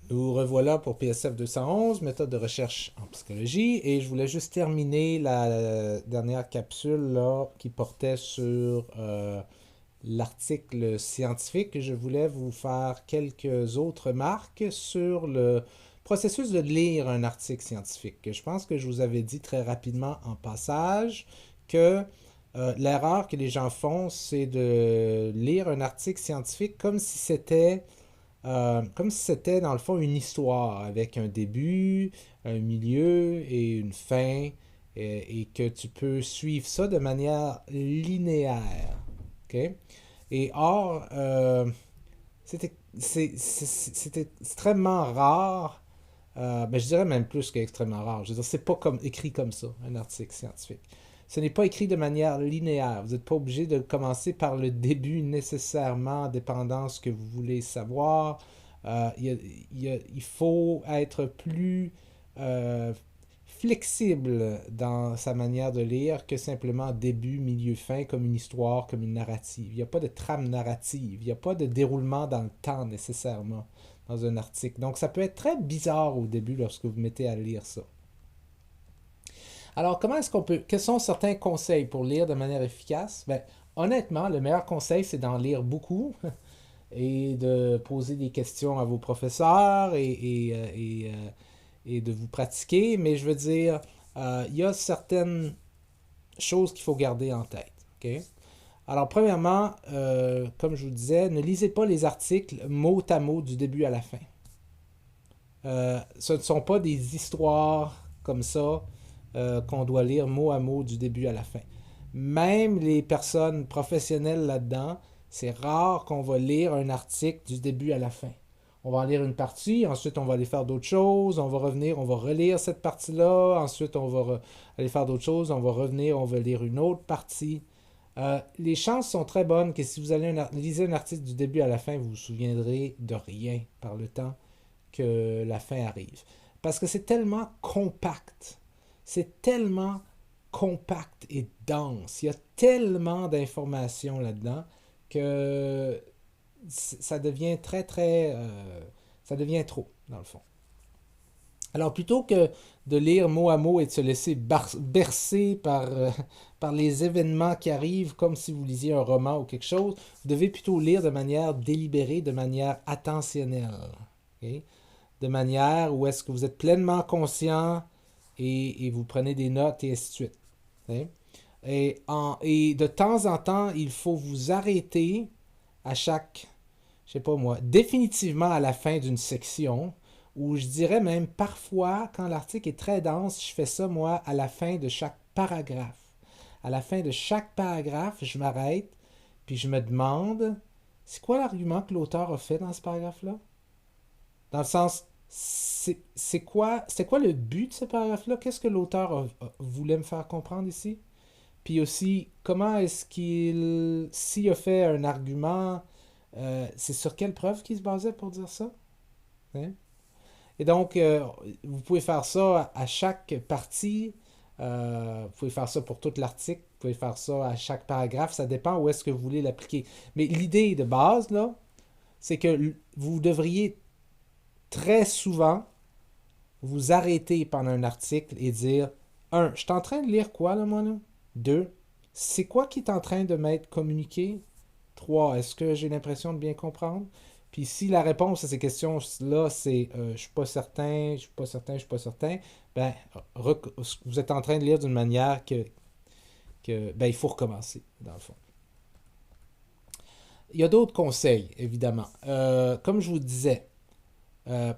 Nous revoilà pour PSF 211, méthode de recherche en psychologie, et je voulais juste terminer la dernière capsule là, qui portait sur l'article scientifique. Je voulais vous faire quelques autres remarques sur le processus de lire un article scientifique. Je pense que je vous avais dit très rapidement en passage que l'erreur que les gens font, c'est de lire un article scientifique comme si c'était dans le fond une histoire avec un début, un milieu et une fin, et que tu peux suivre ça de manière linéaire. OK? Et or, c'est extrêmement rare, ben, je dirais même plus qu'extrêmement rare. Je veux dire, c'est pas comme, écrit comme ça, un article scientifique. Ce n'est pas écrit de manière linéaire. Vous n'êtes pas obligé de commencer par le début nécessairement, dépendant de ce que vous voulez savoir. Il faut être plus euh, flexible dans sa manière de lire que simplement début, milieu, fin, comme une histoire, comme une narrative. Il n'y a pas de trame narrative, il n'y a pas de déroulement dans le temps nécessairement dans un article. Donc ça peut être très bizarre au début lorsque vous mettez à lire ça. Alors comment est-ce qu'on peut... Quels sont certains conseils pour lire de manière efficace? Ben, honnêtement, le meilleur conseil, c'est d'en lire beaucoup et de poser des questions à vos professeurs et de vous pratiquer. Mais je veux dire, il y a certaines choses qu'il faut garder en tête. OK? Alors, premièrement, comme je vous disais, ne lisez pas les articles mot à mot du début à la fin. Ce ne sont pas des histoires comme ça qu'on doit lire mot à mot du début à la fin. Même les personnes professionnelles là-dedans, c'est rare qu'on va lire un article du début à la fin. On va en lire une partie, ensuite on va aller faire d'autres choses, on va revenir, on va relire cette partie-là, ensuite on va aller faire d'autres choses, on va revenir, on va lire une autre partie. Les chances sont très bonnes que si vous allez lisez un article du début à la fin, vous vous souviendrez de rien par le temps que la fin arrive. Parce que c'est tellement compact. C'est tellement compact et dense. Il y a tellement d'informations là-dedans que ça devient ça devient trop, dans le fond. Alors, plutôt que de lire mot à mot et de se laisser bercer par les événements qui arrivent comme si vous lisiez un roman ou quelque chose, vous devez plutôt lire de manière délibérée, de manière attentionnelle. OK? De manière où est-ce que vous êtes pleinement conscient et vous prenez des notes et ainsi de suite. OK? Et de temps en temps, il faut vous arrêter à chaque, je sais pas moi, définitivement à la fin d'une section, ou je dirais même parfois, quand l'article est très dense, je fais ça moi à la fin de chaque paragraphe. À la fin de chaque paragraphe, je m'arrête, puis je me demande, c'est quoi l'argument que l'auteur a fait dans ce paragraphe-là? Dans le sens, c'est quoi le but de ce paragraphe-là? Qu'est-ce que l'auteur voulait me faire comprendre ici? Puis aussi, comment est-ce qu'il, s'il a fait un argument, c'est sur quelle preuve qu'il se basait pour dire ça? Hein? Et donc, vous pouvez faire ça à chaque partie, vous pouvez faire ça pour tout l'article, vous pouvez faire ça à chaque paragraphe, ça dépend où est-ce que vous voulez l'appliquer. Mais l'idée de base, là, c'est que vous devriez très souvent vous arrêter pendant un article et dire, un, je suis en train de lire quoi là, moi là? Deux, c'est quoi qui est en train de m'être communiqué? Trois, est-ce que j'ai l'impression de bien comprendre? Puis si la réponse à ces questions-là, c'est je suis pas certain, je suis pas certain, je suis pas certain, ben, vous êtes en train de lire d'une manière que ben, il faut recommencer, dans le fond. Il y a d'autres conseils, évidemment. Comme je vous disais,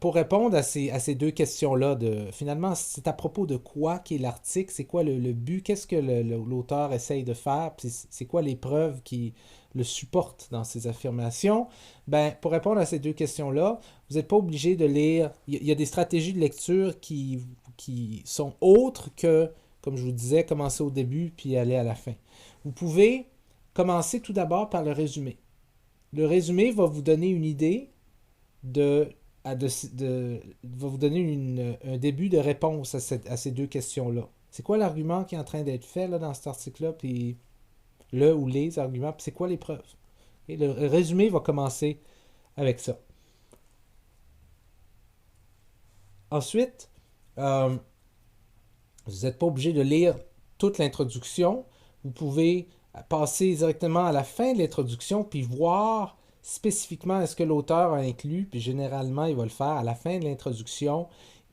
pour répondre à ces deux questions-là, finalement, c'est à propos de quoi qui est l'article, c'est quoi le but, qu'est-ce que l'auteur essaye de faire, puis c'est quoi les preuves qui le supportent dans ses affirmations. Ben, pour répondre à ces deux questions-là, vous n'êtes pas obligé de lire. Il y a des stratégies de lecture qui sont autres que, comme je vous disais, commencer au début puis aller à la fin. Vous pouvez commencer tout d'abord par le résumé. Le résumé va vous donner une idée de, va vous donner un début de réponse à ces deux questions-là. C'est quoi l'argument qui est en train d'être fait là, dans cet article-là, puis le ou les arguments, puis c'est quoi les preuves. Et le résumé va commencer avec ça. Ensuite, euh, vous n'êtes pas obligé de lire toute l'introduction. Vous pouvez passer directement à la fin de l'introduction puis voir spécifiquement est-ce que l'auteur a inclus, puis généralement il va le faire à la fin de l'introduction,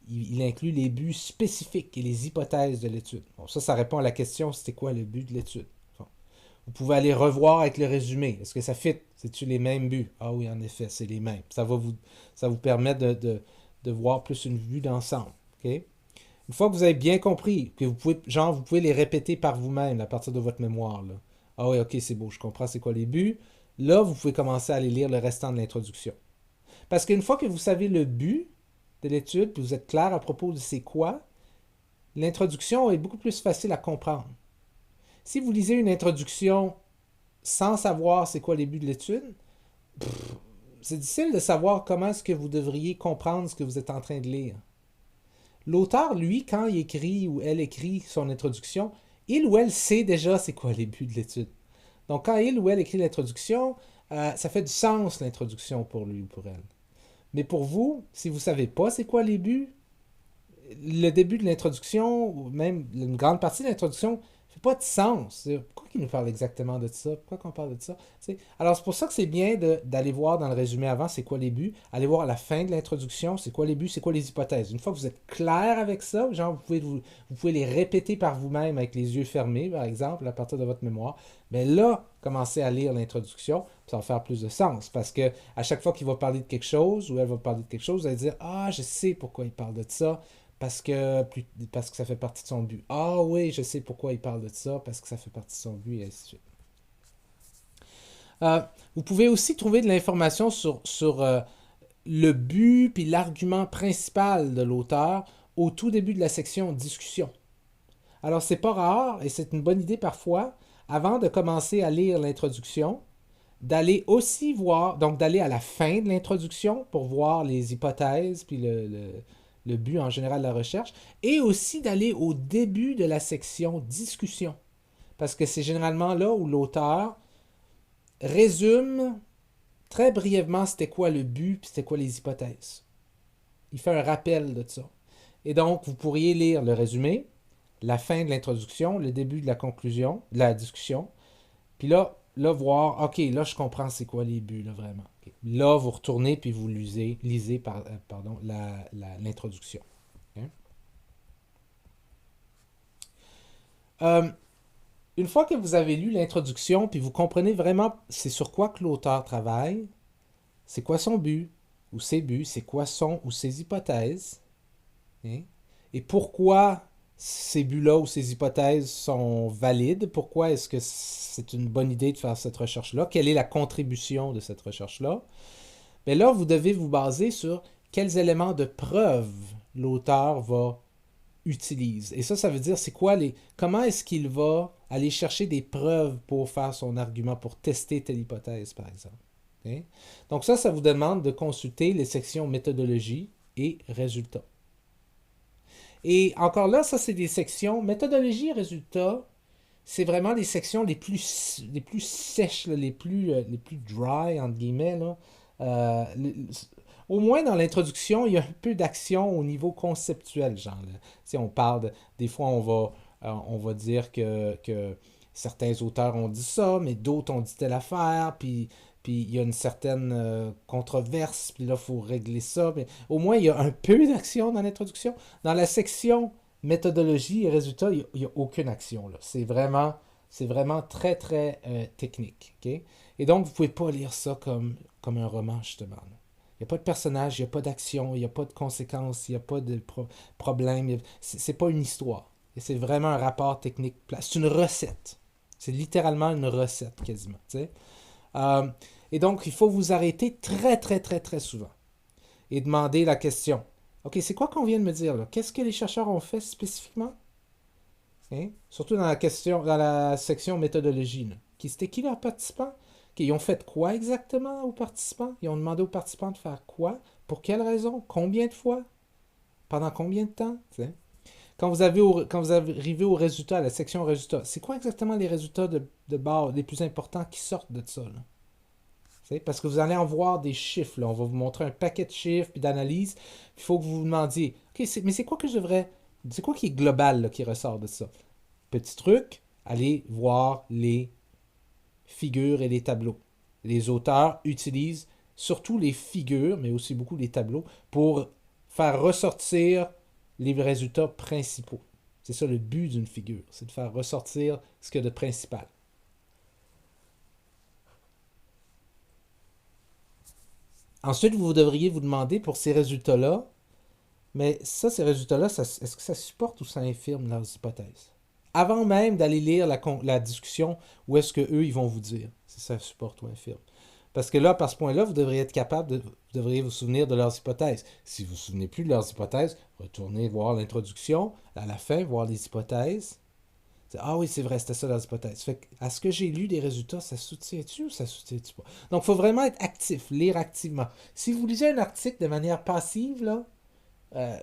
il inclut les buts spécifiques et les hypothèses de l'étude. Bon, ça répond à la question c'était quoi le but de l'étude. Bon. Vous pouvez aller revoir avec le résumé. Est-ce que ça fit? C'est-tu les mêmes buts? Ah oui, en effet, c'est les mêmes. Ça vous permet de voir plus une vue d'ensemble. OK? Une fois que vous avez bien compris, que vous pouvez les répéter par vous-même à partir de votre mémoire. Là. Ah oui, ok, c'est beau, je comprends c'est quoi les buts. Là, vous pouvez commencer à aller lire le restant de l'introduction. Parce qu'une fois que vous savez le but de l'étude, puis vous êtes clair à propos de c'est quoi, l'introduction est beaucoup plus facile à comprendre. Si vous lisez une introduction sans savoir c'est quoi les buts de l'étude, c'est difficile de savoir comment est-ce que vous devriez comprendre ce que vous êtes en train de lire. L'auteur, lui, quand il écrit ou elle écrit son introduction, il ou elle sait déjà c'est quoi les buts de l'étude. Donc, quand il ou elle écrit l'introduction, ça fait du sens l'introduction pour lui ou pour elle. Mais pour vous, si vous ne savez pas c'est quoi les buts, le début de l'introduction, ou même une grande partie de l'introduction, ne fait pas de sens. Pourquoi il nous parle exactement de ça? Pourquoi qu'on parle de ça? T'sais? Alors, c'est pour ça que c'est bien d'aller voir dans le résumé avant c'est quoi les buts, aller voir à la fin de l'introduction c'est quoi les buts, c'est quoi les hypothèses. Une fois que vous êtes clair avec ça, genre vous pouvez les répéter par vous-même avec les yeux fermés, par exemple, à partir de votre mémoire, mais là, commencez à lire l'introduction, ça va faire plus de sens. Parce que à chaque fois qu'il va parler de quelque chose, ou elle va parler de quelque chose, vous allez dire ah, je sais pourquoi il parle de ça parce que ça fait partie de son but. Ah oui, je sais pourquoi il parle de ça, parce que ça fait partie de son but, et ainsi de suite. Euh, vous pouvez aussi trouver de l'information sur le but puis l'argument principal de l'auteur au tout début de la section discussion. Alors, c'est pas rare, et c'est une bonne idée parfois, avant de commencer à lire l'introduction, d'aller aussi voir, donc d'aller à la fin de l'introduction pour voir les hypothèses puis le but en général de la recherche, et aussi d'aller au début de la section discussion. Parce que c'est généralement là où l'auteur résume très brièvement c'était quoi le but puis c'était quoi les hypothèses. Il fait un rappel de ça. Et donc, vous pourriez lire le résumé, la fin de l'introduction, le début de la conclusion, de la discussion, puis là voir, ok, là, je comprends c'est quoi les buts, là, vraiment. Okay. Là, vous retournez, puis vous lisez l'introduction. Okay. Euh, une fois que vous avez lu l'introduction, puis vous comprenez vraiment c'est sur quoi que l'auteur travaille, c'est quoi son but, ou ses buts, c'est quoi son ou ses hypothèses, hein, et pourquoi ces buts-là ou ces hypothèses sont valides, pourquoi est-ce que c'est une bonne idée de faire cette recherche-là, quelle est la contribution de cette recherche-là. Mais là, vous devez vous baser sur quels éléments de preuve l'auteur va utiliser. Et ça veut dire comment est-ce qu'il va aller chercher des preuves pour faire son argument, pour tester telle hypothèse, par exemple. Okay? Donc ça vous demande de consulter les sections méthodologie et résultats. Et encore là, ça, c'est des sections. Méthodologie et résultats, c'est vraiment les sections les plus sèches, là, les plus dry, entre guillemets. Là. Au moins dans l'introduction, il y a un peu d'action au niveau conceptuel. Genre, là. Si on parle, des fois, on va dire que certains auteurs ont dit ça, mais d'autres ont dit telle affaire, puis il y a une certaine controverse, puis là, il faut régler ça. Mais au moins, il y a un peu d'action dans l'introduction. Dans la section méthodologie et résultats, il n'y a aucune action. Là. C'est vraiment très, très technique. Okay? Et donc, vous ne pouvez pas lire ça comme un roman, justement. Là. Il n'y a pas de personnage, il n'y a pas d'action, il n'y a pas de conséquences, il n'y a pas de problème. C'est pas une histoire. C'est vraiment un rapport technique. C'est une recette. C'est littéralement une recette, quasiment. Euh, et donc, il faut vous arrêter très, très, très, très souvent et demander la question. OK, c'est quoi qu'on vient de me dire là? Qu'est-ce que les chercheurs ont fait spécifiquement? Hein? Surtout dans la section méthodologie. Là. C'était qui leurs participants? Okay, ils ont fait quoi exactement aux participants? Ils ont demandé aux participants de faire quoi? Pour quelle raison? Combien de fois? Pendant combien de temps? T'sais? Quand vous arrivez au résultat, à la section résultats, c'est quoi exactement les résultats de base les plus importants qui sortent de ça? Là? Parce que vous allez en voir des chiffres. Là. On va vous montrer un paquet de chiffres puis d'analyses. Il faut que vous vous demandiez, OK, mais c'est quoi que je devrais... C'est quoi qui est global là, qui ressort de ça? Petit truc, allez voir les figures et les tableaux. Les auteurs utilisent surtout les figures, mais aussi beaucoup les tableaux, pour faire ressortir les résultats principaux. C'est ça le but d'une figure, c'est de faire ressortir ce qu'il y a de principal. Ensuite, vous devriez vous demander pour ces résultats-là, mais ça, ces résultats-là, est-ce que ça supporte ou ça infirme leurs hypothèses? Avant même d'aller lire la discussion, où est-ce qu'eux, ils vont vous dire si ça supporte ou infirme. Parce que là, par ce point-là, vous devriez être capable vous devriez vous souvenir de leurs hypothèses. Si vous ne vous souvenez plus de leurs hypothèses, retournez voir l'introduction, à la fin, voir les hypothèses. Ah oui, c'est vrai, c'était ça leurs hypothèses. Fait que, à ce que j'ai lu des résultats, ça soutient-tu ou ça soutient-tu pas? Donc, il faut vraiment être actif, lire activement. Si vous lisez un article de manière passive, là, euh,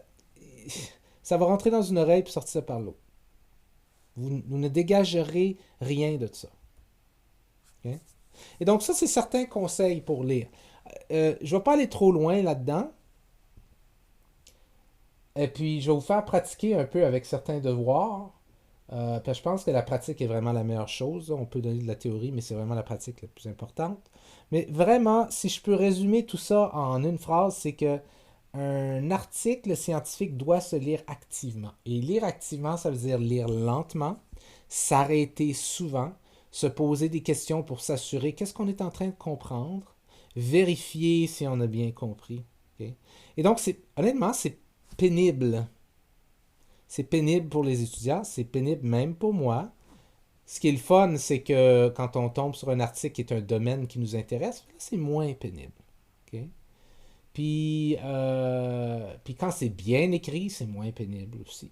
ça va rentrer dans une oreille et sortir par l'autre. Vous ne dégagerez rien de ça. Okay? Et donc, ça, c'est certains conseils pour lire. Je ne vais pas aller trop loin là-dedans. Et puis, je vais vous faire pratiquer un peu avec certains devoirs. Puis je pense que la pratique est vraiment la meilleure chose. On peut donner de la théorie, mais c'est vraiment la pratique la plus importante. Mais vraiment, si je peux résumer tout ça en une phrase, c'est que un article scientifique doit se lire activement. Et lire activement, ça veut dire lire lentement, s'arrêter souvent, se poser des questions pour s'assurer qu'est-ce qu'on est en train de comprendre, vérifier si on a bien compris. Okay? Et donc, honnêtement, c'est pénible. C'est pénible pour les étudiants, c'est pénible même pour moi. Ce qui est le fun, c'est que quand on tombe sur un article qui est un domaine qui nous intéresse, là, c'est moins pénible. Okay? Puis quand c'est bien écrit, c'est moins pénible aussi.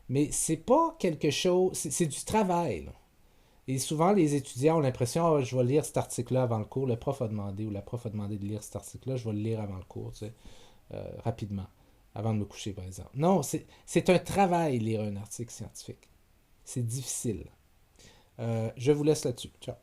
Mais c'est pas quelque chose, c'est du travail. Là. Et souvent, les étudiants ont l'impression, oh, je vais lire cet article-là avant le cours. Le prof a demandé ou la prof a demandé de lire cet article-là, je vais le lire avant le cours, tu sais, rapidement, avant de me coucher, par exemple. Non, c'est un travail, lire un article scientifique. C'est difficile. Je vous laisse là-dessus. Ciao.